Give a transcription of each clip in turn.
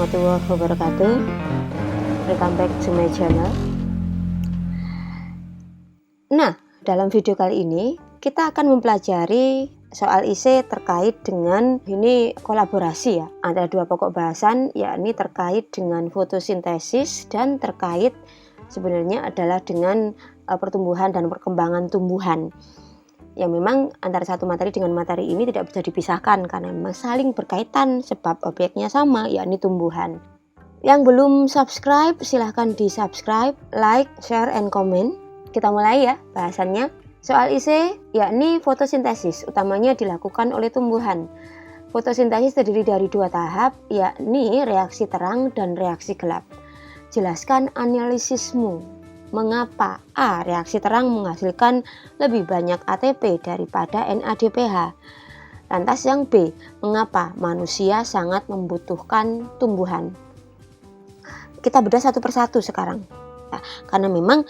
warahmatullahi wabarakatuh. Welcome back to my channel. Nah, dalam video kali ini kita akan mempelajari soal IC terkait dengan ini kolaborasi ya antara dua pokok bahasan, yakni terkait dengan fotosintesis dan terkait sebenarnya adalah dengan pertumbuhan dan perkembangan tumbuhan. Yang memang antara satu materi dengan materi ini tidak bisa dipisahkan karena memang saling berkaitan sebab objeknya sama, yakni tumbuhan. Yang belum subscribe silahkan di subscribe, like, share, and comment. Kita mulai ya bahasannya. Soal IC yakni fotosintesis utamanya dilakukan oleh tumbuhan. Fotosintesis terdiri dari dua tahap, yakni reaksi terang dan reaksi gelap. Jelaskan analisismu. Mengapa A. Reaksi terang menghasilkan lebih banyak ATP daripada NADPH? Lantas yang B. Mengapa manusia sangat membutuhkan tumbuhan? Kita bedah satu persatu sekarang. Ya, karena memang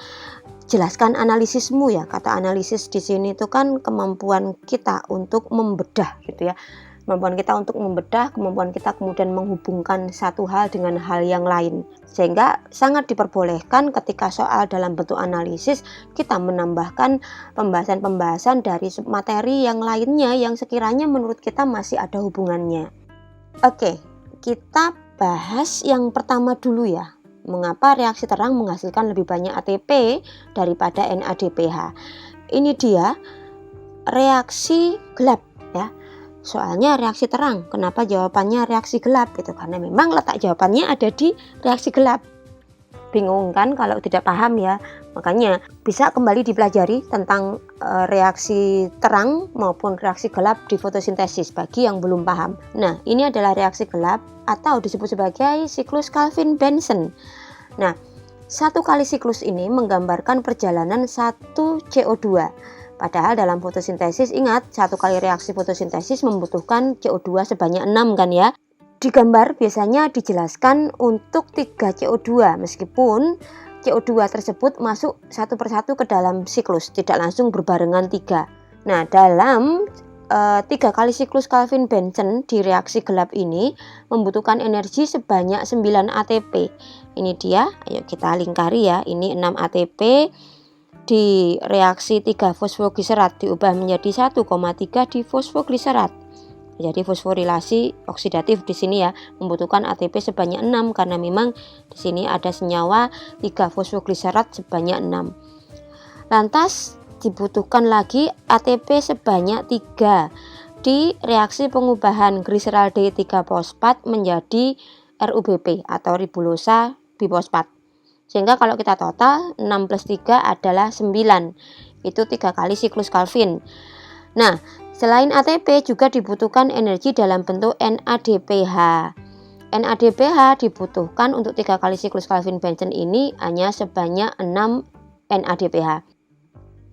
jelaskan analisismu ya. Kata analisis di sini itu kan kemampuan kita untuk membedah gitu ya. Kemampuan kita untuk membedah, kemampuan kita kemudian menghubungkan satu hal dengan hal yang lain. Sehingga sangat diperbolehkan ketika soal dalam bentuk analisis kita menambahkan pembahasan-pembahasan dari materi yang lainnya yang sekiranya menurut kita masih ada hubungannya. Oke, kita bahas yang pertama dulu ya. Mengapa reaksi terang menghasilkan lebih banyak ATP daripada NADPH? Ini dia reaksi gelap ya. Soalnya reaksi terang, kenapa jawabannya reaksi gelap gitu? Karena memang letak jawabannya ada di reaksi gelap. Bingung kan kalau tidak paham ya? Makanya bisa kembali dipelajari tentang reaksi terang maupun reaksi gelap di fotosintesis bagi yang belum paham. Nah, ini adalah reaksi gelap atau disebut sebagai siklus Calvin-Benson. Nah, satu kali siklus ini menggambarkan perjalanan satu CO2. Padahal dalam fotosintesis, ingat, satu kali reaksi fotosintesis membutuhkan CO2 sebanyak 6 kan ya. Digambar biasanya dijelaskan untuk 3 CO2 meskipun CO2 tersebut masuk satu persatu ke dalam siklus, tidak langsung berbarengan 3. Nah, dalam 3 kali siklus Calvin-Benson di reaksi gelap ini membutuhkan energi sebanyak 9 ATP. Ini dia, ayo kita lingkari ya, ini 6 ATP. Di reaksi 3 fosfogliserat diubah menjadi 1,3 di fosfogliserat. Jadi fosforilasi oksidatif di sini ya membutuhkan ATP sebanyak 6 karena memang di sini ada senyawa 3 fosfogliserat sebanyak 6. Lantas dibutuhkan lagi ATP sebanyak 3 di reaksi pengubahan gliseraldehyde 3 fosfat menjadi RUBP atau ribulosa bifosfat. Sehingga kalau kita total 6 plus 3 adalah 9. Itu 3 kali siklus Calvin. Nah, selain ATP juga dibutuhkan energi dalam bentuk NADPH. NADPH dibutuhkan untuk 3 kali siklus Calvin-Benson ini hanya sebanyak 6 NADPH.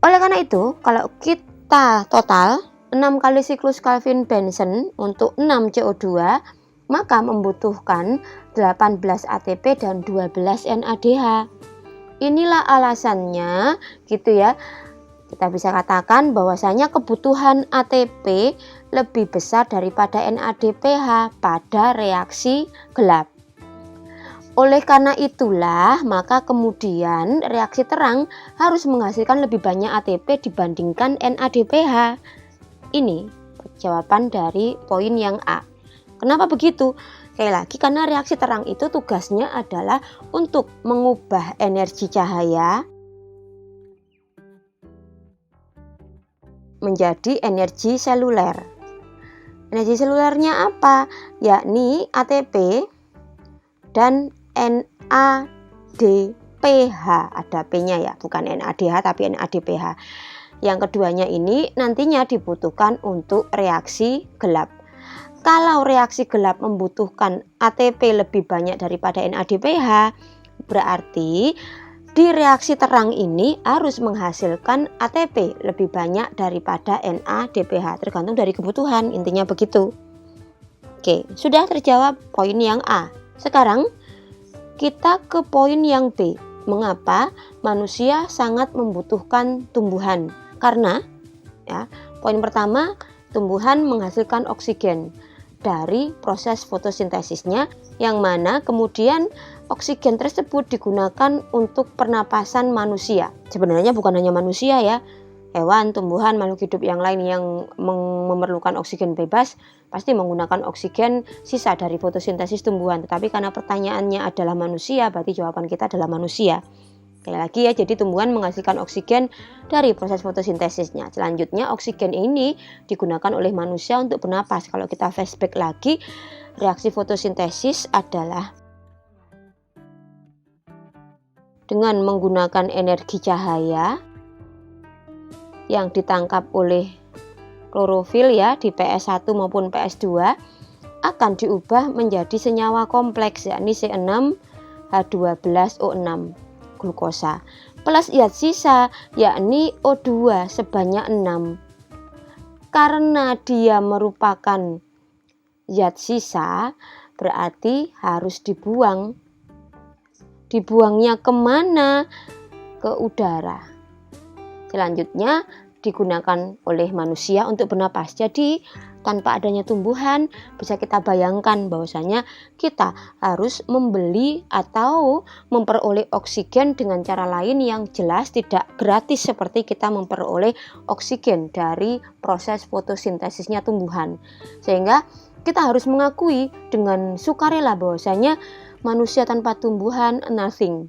Oleh karena itu, kalau kita total 6 kali siklus Calvin-Benson untuk 6 CO2, maka membutuhkan 18 ATP dan 12 NADH. Inilah alasannya gitu ya. Kita bisa katakan bahwasanya kebutuhan ATP lebih besar daripada NADPH pada reaksi gelap. Oleh karena itulah, maka kemudian reaksi terang harus menghasilkan lebih banyak ATP dibandingkan NADPH. Ini jawaban dari poin yang A. Kenapa begitu? Sekali lagi karena reaksi terang itu tugasnya adalah untuk mengubah energi cahaya menjadi energi seluler. Energi selulernya apa? Yakni ATP dan NADPH. Ada P-nya ya, bukan NADH tapi NADPH. Yang keduanya ini nantinya dibutuhkan untuk reaksi gelap. Kalau reaksi gelap membutuhkan ATP lebih banyak daripada NADPH, berarti di reaksi terang ini harus menghasilkan ATP lebih banyak daripada NADPH, tergantung dari kebutuhan, intinya begitu. Oke, sudah terjawab poin yang A. Sekarang kita ke poin yang B. Mengapa manusia sangat membutuhkan tumbuhan? Karena ya, poin pertama, tumbuhan menghasilkan oksigen. dari proses fotosintesisnya, yang mana kemudian oksigen tersebut digunakan untuk pernapasan manusia. Sebenarnya bukan hanya manusia ya, hewan, tumbuhan, makhluk hidup yang lain yang memerlukan oksigen bebas pasti menggunakan oksigen sisa dari fotosintesis tumbuhan. Tetapi karena pertanyaannya adalah manusia, berarti jawaban kita adalah manusia. Sekali lagi ya, jadi tumbuhan menghasilkan oksigen dari proses fotosintesisnya. Selanjutnya oksigen ini digunakan oleh manusia untuk bernapas. Kalau kita flashback lagi, reaksi fotosintesis adalah dengan menggunakan energi cahaya yang ditangkap oleh klorofil ya di PS1 maupun PS2 akan diubah menjadi senyawa kompleks, yakni C6H12O6 glukosa plus zat sisa yakni O2 sebanyak 6. Karena dia merupakan zat sisa berarti harus dibuang. Dibuangnya kemana? Ke udara. Selanjutnya digunakan oleh manusia untuk bernapas. Jadi tanpa adanya tumbuhan bisa kita bayangkan bahwasanya kita harus membeli atau memperoleh oksigen dengan cara lain yang jelas tidak gratis seperti kita memperoleh oksigen dari proses fotosintesisnya tumbuhan. Sehingga kita harus mengakui dengan sukarela bahwasanya manusia tanpa tumbuhan nothing.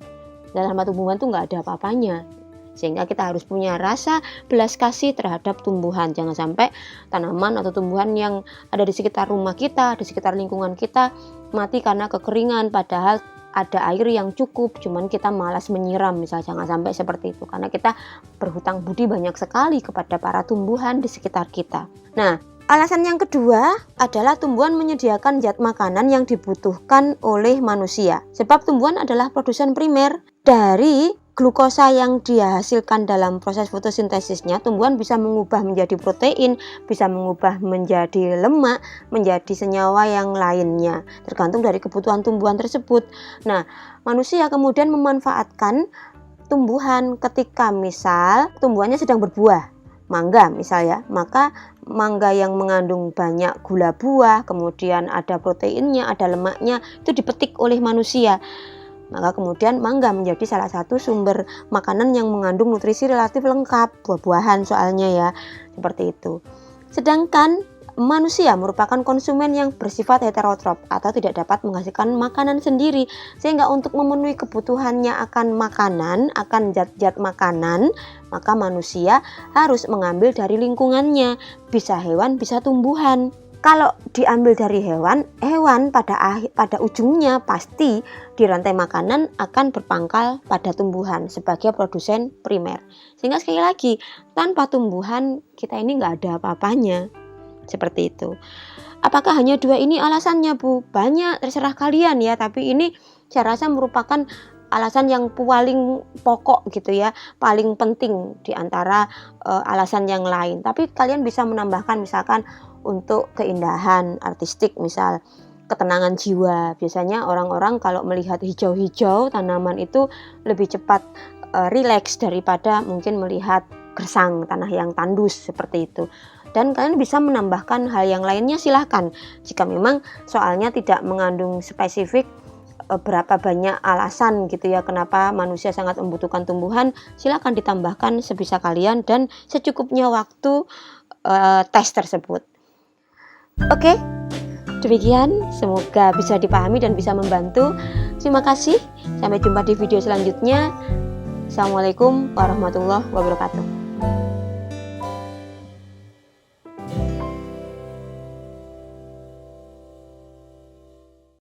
Dan tanpa tumbuhan itu nggak ada apa-apanya. Sehingga kita harus punya rasa belas kasih terhadap tumbuhan. Jangan sampai tanaman atau tumbuhan yang ada di sekitar rumah kita, di sekitar lingkungan kita mati karena kekeringan, padahal ada air yang cukup, cuman kita malas menyiram. Misalnya jangan sampai seperti itu, karena kita berhutang budi banyak sekali kepada para tumbuhan di sekitar kita. Nah, alasan yang kedua adalah tumbuhan menyediakan zat makanan yang dibutuhkan oleh manusia. Sebab tumbuhan adalah produsen primer dari glukosa yang dia hasilkan dalam proses fotosintesisnya. Tumbuhan bisa mengubah menjadi protein, bisa mengubah menjadi lemak, menjadi senyawa yang lainnya, tergantung dari kebutuhan tumbuhan tersebut. Nah, manusia kemudian memanfaatkan tumbuhan ketika misal tumbuhannya sedang berbuah, mangga misalnya, maka mangga yang mengandung banyak gula buah, kemudian ada proteinnya, ada lemaknya, itu dipetik oleh manusia. Maka kemudian mangga menjadi salah satu sumber makanan yang mengandung nutrisi relatif lengkap, buah-buahan soalnya ya, seperti itu. Sedangkan manusia merupakan konsumen yang bersifat heterotrof atau tidak dapat menghasilkan makanan sendiri, sehingga untuk memenuhi kebutuhannya akan makanan, akan zat-zat makanan, maka manusia harus mengambil dari lingkungannya, bisa hewan, bisa tumbuhan. Kalau diambil dari hewan pada ujungnya pasti di rantai makanan akan berpangkal pada tumbuhan sebagai produsen primer. Sehingga sekali lagi, tanpa tumbuhan kita ini nggak ada apa-apanya. Seperti itu. Apakah hanya dua ini alasannya, Bu? Banyak, terserah kalian ya. Tapi ini saya rasa merupakan alasan yang paling pokok gitu ya, paling penting di antara alasan yang lain. Tapi kalian bisa menambahkan misalkan untuk keindahan artistik, misal ketenangan jiwa. Biasanya orang-orang kalau melihat hijau-hijau tanaman itu lebih cepat rileks daripada mungkin melihat gersang, tanah yang tandus seperti itu. Dan kalian bisa menambahkan hal yang lainnya, silahkan. Jika memang soalnya tidak mengandung spesifik berapa banyak alasan gitu ya kenapa manusia sangat membutuhkan tumbuhan, silahkan ditambahkan sebisa kalian dan secukupnya waktu tes tersebut. Oke, demikian, semoga bisa dipahami dan bisa membantu. Terima kasih, sampai jumpa di video selanjutnya. Assalamualaikum warahmatullahi wabarakatuh.